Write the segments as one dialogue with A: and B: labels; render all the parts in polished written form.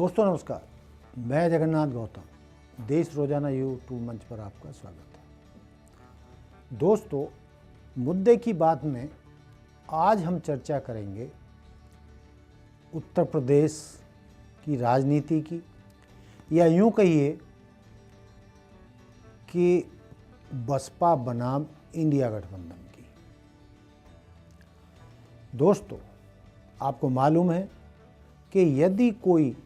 A: दोस्तों नमस्कार, मैं जगन्नाथ गौतम देश रोजाना यूट्यूब मंच पर आपका स्वागत है। दोस्तों, मुद्दे की बात में आज हम चर्चा करेंगे उत्तर प्रदेश की राजनीति की, या यूं कहिए कि बसपा बनाम इंडिया गठबंधन की। दोस्तों, आपको मालूम है कि यदि कोई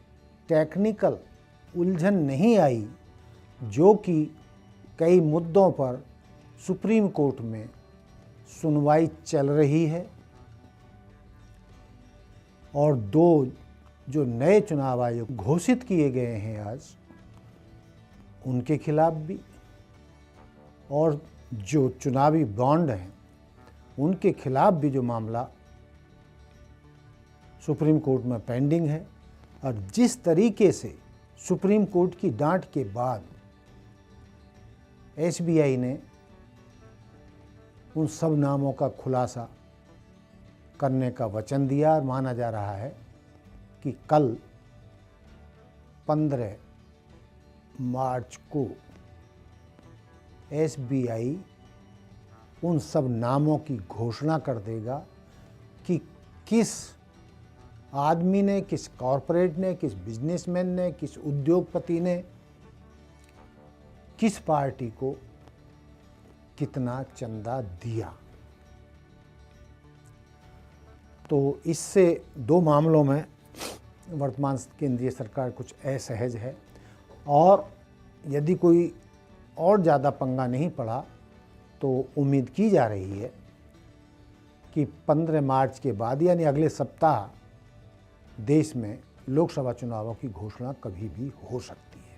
A: टेक्निकल उलझन नहीं आई, जो कि कई मुद्दों पर सुप्रीम कोर्ट में सुनवाई चल रही है और दो जो नए चुनाव आयोग घोषित किए गए हैं आज, उनके खिलाफ भी, और जो चुनावी बॉन्ड हैं उनके खिलाफ भी जो मामला सुप्रीम कोर्ट में पेंडिंग है, और जिस तरीके से सुप्रीम कोर्ट की डांट के बाद एसबीआई ने उन सब नामों का खुलासा करने का वचन दिया, और माना जा रहा है कि कल 15 मार्च को एसबीआई उन सब नामों की घोषणा कर देगा कि किस आदमी ने, किस कॉरपोरेट ने, किस बिजनेसमैन ने, किस उद्योगपति ने किस पार्टी को कितना चंदा दिया। तो इससे दो मामलों में वर्तमान केंद्रीय सरकार कुछ असहज है, और यदि कोई और ज़्यादा पंगा नहीं पड़ा तो उम्मीद की जा रही है कि 15 मार्च के बाद यानी अगले सप्ताह देश में लोकसभा चुनावों की घोषणा कभी भी हो सकती है।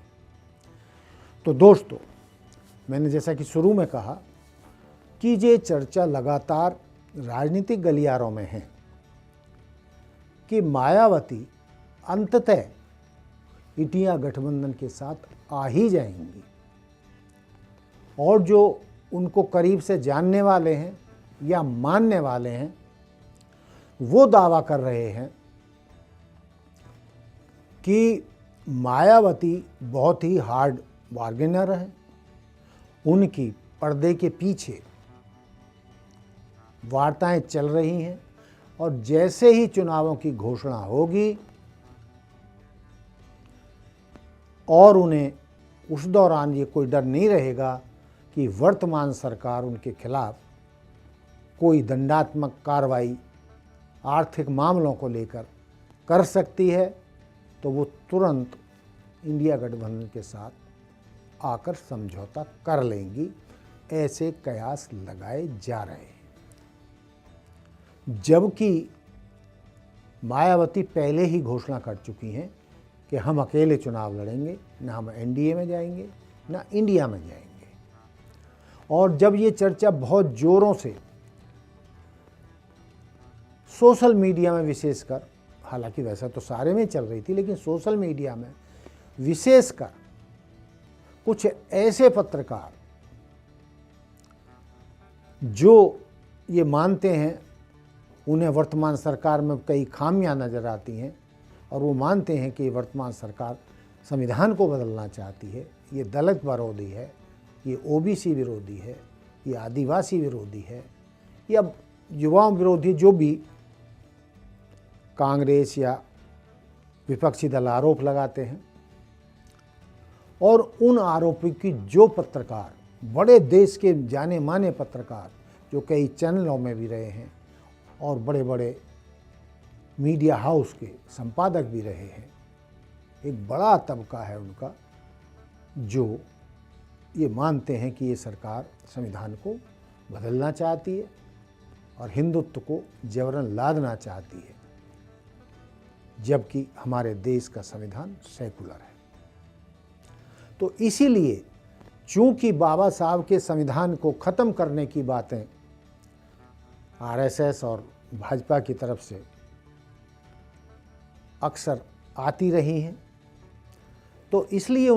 A: तो दोस्तों, मैंने जैसा कि शुरू में कहा कि ये चर्चा लगातार राजनीतिक गलियारों में है कि मायावती अंततः इंडिया गठबंधन के साथ आ ही जाएंगी, और जो उनको करीब से जानने वाले हैं या मानने वाले हैं वो दावा कर रहे हैं कि मायावती बहुत ही हार्ड बार्गेनर है, उनकी पर्दे के पीछे वार्ताएं चल रही हैं, और जैसे ही चुनावों की घोषणा होगी और उन्हें उस दौरान ये कोई डर नहीं रहेगा कि वर्तमान सरकार उनके खिलाफ कोई दंडात्मक कार्रवाई आर्थिक मामलों को लेकर कर सकती है, तो वो तुरंत इंडिया गठबंधन के साथ आकर समझौता कर लेंगी। ऐसे कयास लगाए जा रहे हैं, जबकि मायावती पहले ही घोषणा कर चुकी हैं कि हम अकेले चुनाव लड़ेंगे, ना हम एनडीए में जाएंगे ना इंडिया में जाएंगे। और जब ये चर्चा बहुत जोरों से सोशल मीडिया में विशेषकर, हालांकि वैसा तो सारे में चल रही थी, लेकिन सोशल मीडिया में विशेषकर कुछ ऐसे पत्रकार जो ये मानते हैं, उन्हें वर्तमान सरकार में कई खामियां नज़र आती हैं और वो मानते हैं कि वर्तमान सरकार संविधान को बदलना चाहती है, ये दलित विरोधी है, ये ओबीसी विरोधी है, ये आदिवासी विरोधी है, या युवाओं विरोधी, जो भी कांग्रेस या विपक्षी दल आरोप लगाते हैं। और उन आरोपों की जो पत्रकार, बड़े देश के जाने माने पत्रकार जो कई चैनलों में भी रहे हैं और बड़े बड़े मीडिया हाउस के संपादक भी रहे हैं, एक बड़ा तबका है उनका जो ये मानते हैं कि ये सरकार संविधान को बदलना चाहती है और हिंदुत्व को जबरन लादना चाहती है, जबकि हमारे देश का संविधान सेकुलर है। तो इसीलिए चूंकि बाबा साहब के संविधान को ख़त्म करने की बातें आरएसएस और भाजपा की तरफ से अक्सर आती रही हैं, तो इसलिए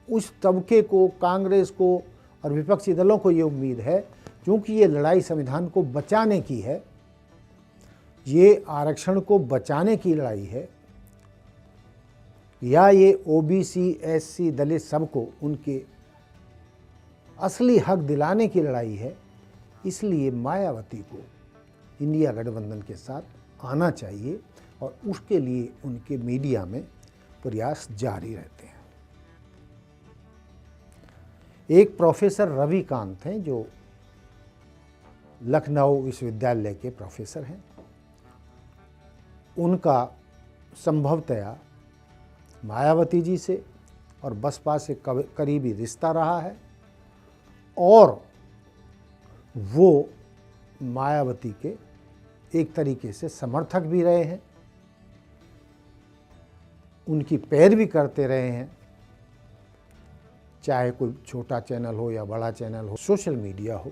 A: उस तबके को, कांग्रेस को और विपक्षी दलों को ये उम्मीद है, क्योंकि ये लड़ाई संविधान को बचाने की है, ये आरक्षण को बचाने की लड़ाई है, या ये ओबीसी, एससी, दलित सबको उनके असली हक दिलाने की लड़ाई है, इसलिए मायावती को इंडिया गठबंधन के साथ आना चाहिए और उसके लिए उनके मीडिया में प्रयास जारी रहते हैं। एक प्रोफेसर रविकांत हैं जो लखनऊ विश्वविद्यालय के प्रोफेसर हैं, उनका संभवतया मायावती जी से और बसपा से करीबी रिश्ता रहा है और वो मायावती के एक तरीके से समर्थक भी रहे हैं, उनकी पैरवी करते रहे हैं, चाहे कोई छोटा चैनल हो या बड़ा चैनल हो, सोशल मीडिया हो।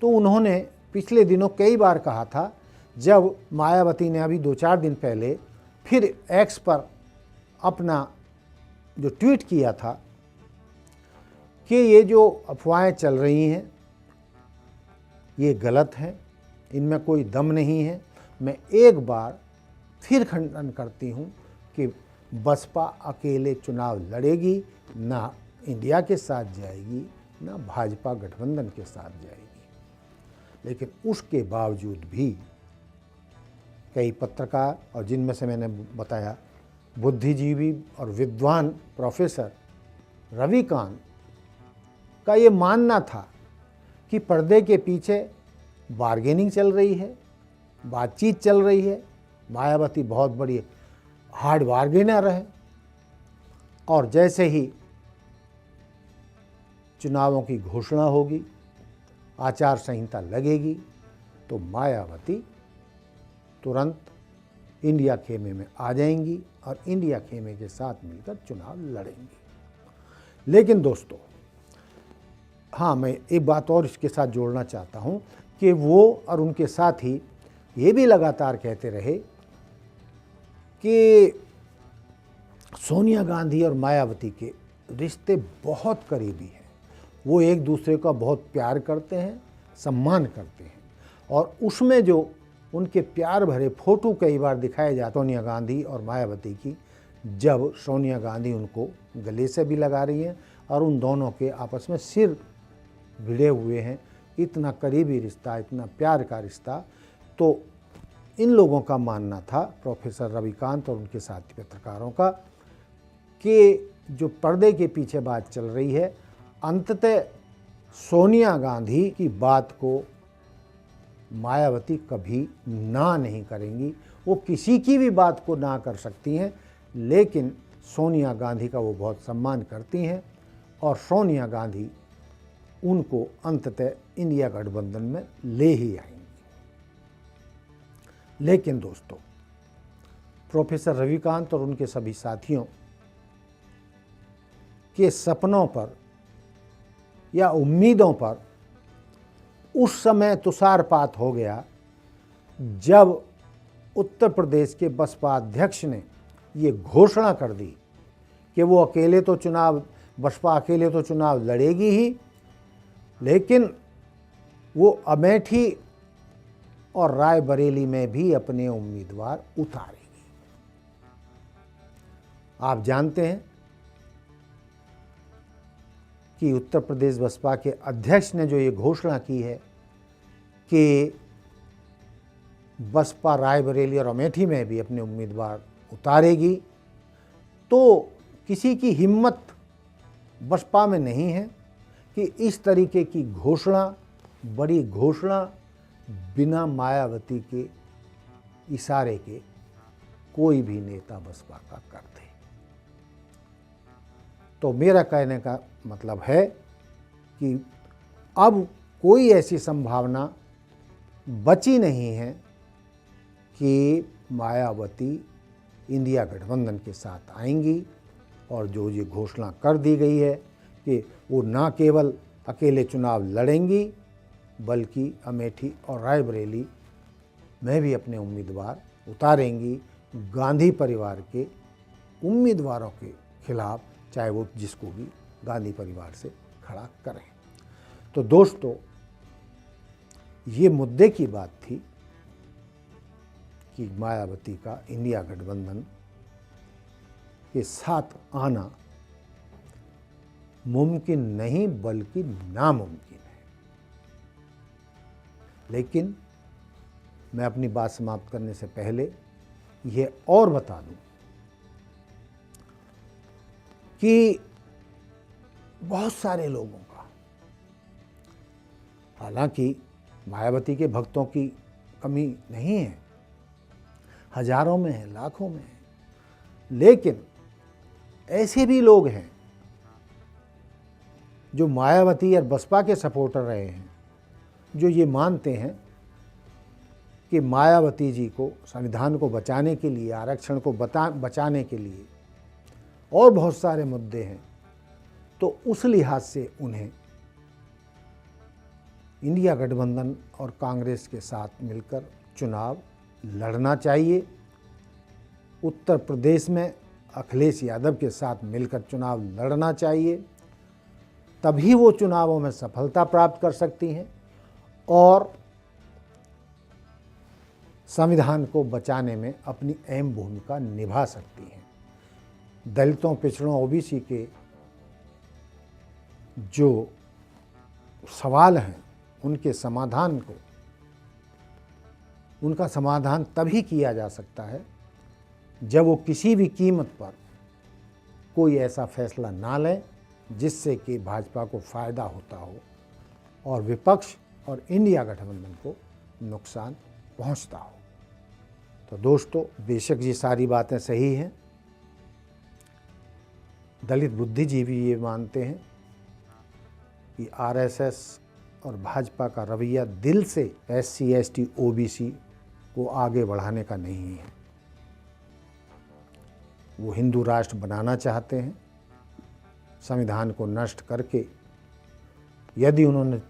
A: तो उन्होंने पिछले दिनों कई बार कहा था, जब मायावती ने अभी 2-4 दिन पहले फिर एक्स पर अपना जो ट्वीट किया था कि ये जो अफवाहें चल रही हैं ये गलत हैं, इनमें कोई दम नहीं है। मैं एक बार फिर खंडन करती हूँ कि बसपा अकेले चुनाव लड़ेगी, ना इंडिया के साथ जाएगी, ना भाजपा गठबंधन के साथ जाएगी। लेकिन उसके बावजूद भी कई पत्रकार, और जिनमें से मैंने बताया बुद्धिजीवी और विद्वान प्रोफेसर रविकांत का ये मानना था कि पर्दे के पीछे बार्गेनिंग चल रही है, बातचीत चल रही है, मायावती बहुत बड़ी हार्ड बार्गेनर है और जैसे ही चुनावों की घोषणा होगी, आचार संहिता लगेगी, तो मायावती तुरंत इंडिया खेमे में आ जाएंगी और इंडिया खेमे के साथ मिलकर चुनाव लड़ेंगी। लेकिन दोस्तों, हाँ, मैं एक बात और इसके साथ जोड़ना चाहता हूँ कि वो और उनके साथी ये भी लगातार कहते रहे कि सोनिया गांधी और मायावती के रिश्ते बहुत करीबी हैं, वो एक दूसरे का बहुत प्यार करते हैं, सम्मान करते हैं और उसमें जो उनके प्यार भरे फोटो कई बार दिखाए जाते सोनिया गांधी और मायावती की, जब सोनिया गांधी उनको गले से भी लगा रही हैं और उन दोनों के आपस में सिर भिड़े हुए हैं। इतना करीबी रिश्ता, इतना प्यार का रिश्ता। तो इन लोगों का मानना था, प्रोफेसर रविकांत और उनके साथी पत्रकारों का, कि जो पर्दे के पीछे बात चल रही है, अंततः सोनिया गांधी की बात को मायावती कभी ना नहीं करेंगी। वो किसी की भी बात को ना कर सकती हैं, लेकिन सोनिया गांधी का वो बहुत सम्मान करती हैं और सोनिया गांधी उनको अंततः इंडिया गठबंधन में ले ही आएंगी। लेकिन दोस्तों, प्रोफेसर रविकांत और उनके सभी साथियों के सपनों पर या उम्मीदों पर उस समय तुषारपात हो गया जब उत्तर प्रदेश के बसपा अध्यक्ष ने ये घोषणा कर दी कि वो बसपा अकेले तो चुनाव लड़ेगी ही, लेकिन वो अमेठी और रायबरेली में भी अपने उम्मीदवार उतारेगी। आप जानते हैं कि उत्तर प्रदेश बसपा के अध्यक्ष ने जो ये घोषणा की है कि बसपा रायबरेली और अमेठी में भी अपने उम्मीदवार उतारेगी, तो किसी की हिम्मत बसपा में नहीं है कि इस तरीके की घोषणा, बड़ी घोषणा, बिना मायावती के इशारे के कोई भी नेता बसपा का कर दे। तो मेरा कहने का मतलब है कि अब कोई ऐसी संभावना बची नहीं है कि मायावती इंडिया गठबंधन के साथ आएंगी और जो ये घोषणा कर दी गई है कि वो ना केवल अकेले चुनाव लड़ेंगी बल्कि अमेठी और रायबरेली में भी अपने उम्मीदवार उतारेंगी, गांधी परिवार के उम्मीदवारों के खिलाफ, चाहे वो जिसको भी गांधी परिवार से खड़ा करें। तो दोस्तों, ये मुद्दे की बात थी कि मायावती का इंडिया गठबंधन के साथ आना मुमकिन नहीं बल्कि नामुमकिन है। लेकिन मैं अपनी बात समाप्त करने से पहले यह और बता दूं कि बहुत सारे लोगों का, हालांकि मायावती के भक्तों की कमी नहीं है, हजारों में है, लाखों में है, लेकिन ऐसे भी लोग हैं जो मायावती और बसपा के सपोर्टर रहे हैं, जो ये मानते हैं कि मायावती जी को संविधान को बचाने के लिए, आरक्षण को बचाने के लिए और बहुत सारे मुद्दे हैं, तो उस लिहाज से उन्हें इंडिया गठबंधन और कांग्रेस के साथ मिलकर चुनाव लड़ना चाहिए। उत्तर प्रदेश में अखिलेश यादव के साथ मिलकर चुनाव लड़ना चाहिए, तभी वो चुनावों में सफलता प्राप्त कर सकती हैं और संविधान को बचाने में अपनी अहम भूमिका निभा सकती हैं। दलितों, पिछड़ों, ओबीसी के जो सवाल हैं उनके समाधान को, उनका समाधान तभी किया जा सकता है जब वो किसी भी कीमत पर कोई ऐसा फैसला ना लें जिससे कि भाजपा को फ़ायदा होता हो और विपक्ष और इंडिया गठबंधन को नुकसान पहुंचता हो। तो दोस्तों, बेशक ये सारी बातें सही हैं। दलित बुद्धिजीवी ये मानते हैं कि आरएसएस और भाजपा का रवैया दिल से SC, ST, OBC को आगे बढ़ाने का नहीं है। वो हिंदू राष्ट्र बनाना चाहते हैं, संविधान को नष्ट करके। यदि उन्होंने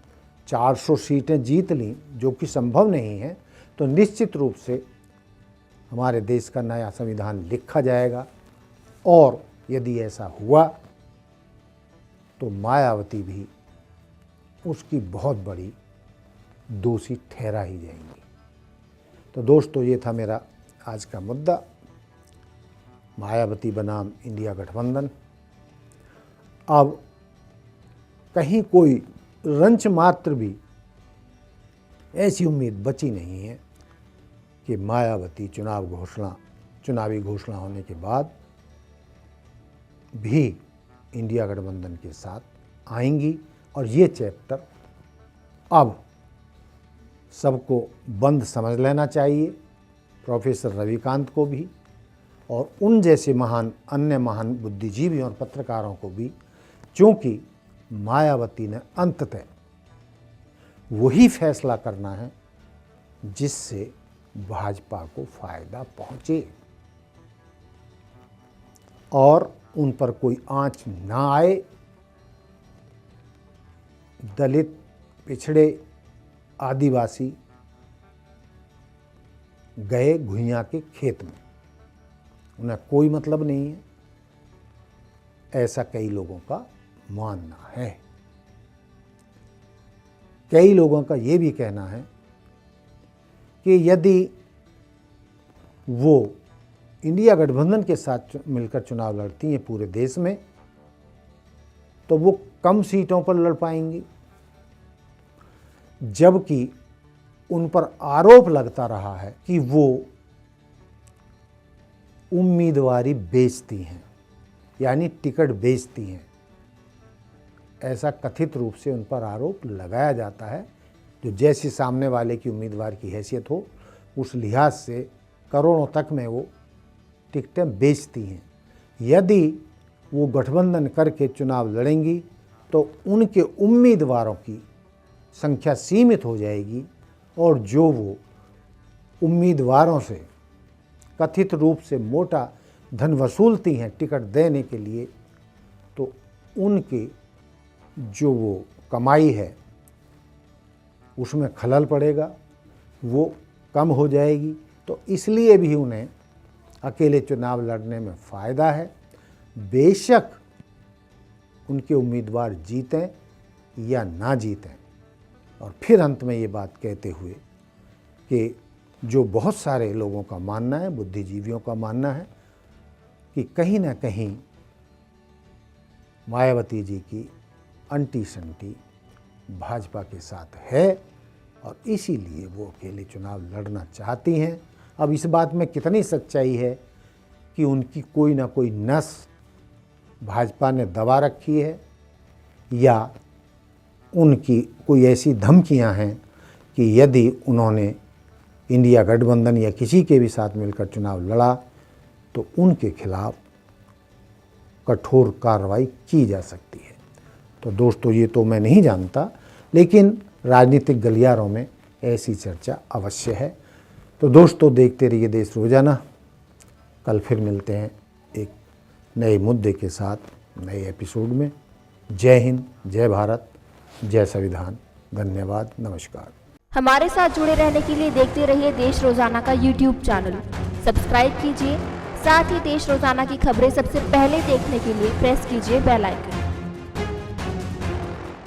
A: 400 सीटें जीत लीं, जो कि संभव नहीं है, तो निश्चित रूप से हमारे देश का नया संविधान लिखा जाएगा और यदि ऐसा हुआ तो मायावती भी उसकी बहुत बड़ी दोषी ठहरा ही जाएंगी। तो दोस्तों, ये था मेरा आज का मुद्दा, मायावती बनाम इंडिया गठबंधन। अब कहीं कोई रंच मात्र भी ऐसी उम्मीद बची नहीं है कि मायावती चुनावी घोषणा होने के बाद भी इंडिया गठबंधन के साथ आएंगी। और ये चैप्टर अब सबको बंद समझ लेना चाहिए, प्रोफेसर रविकांत को भी और उन जैसे अन्य महान बुद्धिजीवी और पत्रकारों को भी, क्योंकि मायावती ने अंततः वही फैसला करना है जिससे भाजपा को फायदा पहुंचे और उन पर कोई आंच ना आए। दलित, पिछड़े, आदिवासी गए घुइयां के खेत में, उन्हें कोई मतलब नहीं है, ऐसा कई लोगों का मानना है। कई लोगों का ये भी कहना है कि यदि वो इंडिया गठबंधन के साथ मिलकर चुनाव लड़ती हैं पूरे देश में, तो वो कम सीटों पर लड़ पाएंगी, जबकि उन पर आरोप लगता रहा है कि वो उम्मीदवारी बेचती हैं, यानी टिकट बेचती हैं। ऐसा कथित रूप से उन पर आरोप लगाया जाता है, जो जैसी सामने वाले की उम्मीदवार की हैसियत हो उस लिहाज से करोड़ों तक में वो टिकटें बेचती हैं। यदि वो गठबंधन करके चुनाव लड़ेंगी तो उनके उम्मीदवारों की संख्या सीमित हो जाएगी और जो वो उम्मीदवारों से कथित रूप से मोटा धन वसूलती हैं टिकट देने के लिए, तो उनकी जो वो कमाई है उसमें खलल पड़ेगा, वो कम हो जाएगी। तो इसलिए भी उन्हें अकेले चुनाव लड़ने में फ़ायदा है, बेशक उनके उम्मीदवार जीतें या ना जीतें। और फिर अंत में ये बात कहते हुए कि जो बहुत सारे लोगों का मानना है, बुद्धिजीवियों का मानना है कि कहीं ना कहीं मायावती जी की अंटी संटी भाजपा के साथ है और इसीलिए वो अकेले चुनाव लड़ना चाहती हैं। अब इस बात में कितनी सच्चाई है कि उनकी कोई ना कोई नस भाजपा ने दबा रखी है या उनकी कोई ऐसी धमकियां हैं कि यदि उन्होंने इंडिया गठबंधन या किसी के भी साथ मिलकर चुनाव लड़ा तो उनके खिलाफ कठोर कार्रवाई की जा सकती है। तो दोस्तों ये तो मैं नहीं जानता, लेकिन राजनीतिक गलियारों में ऐसी चर्चा अवश्य है। तो दोस्तों देखते रहिए देश रोजाना। कल फिर मिलते हैं एक नए मुद्दे के साथ नए एपिसोड में। जय हिंद, जय भारत, जय संविधान। धन्यवाद, नमस्कार।
B: हमारे साथ जुड़े रहने के लिए देखते रहिए देश रोजाना का YouTube चैनल सब्सक्राइब कीजिए। साथ ही देश रोजाना की खबरें सबसे पहले देखने के लिए प्रेस कीजिए बेल आइकन।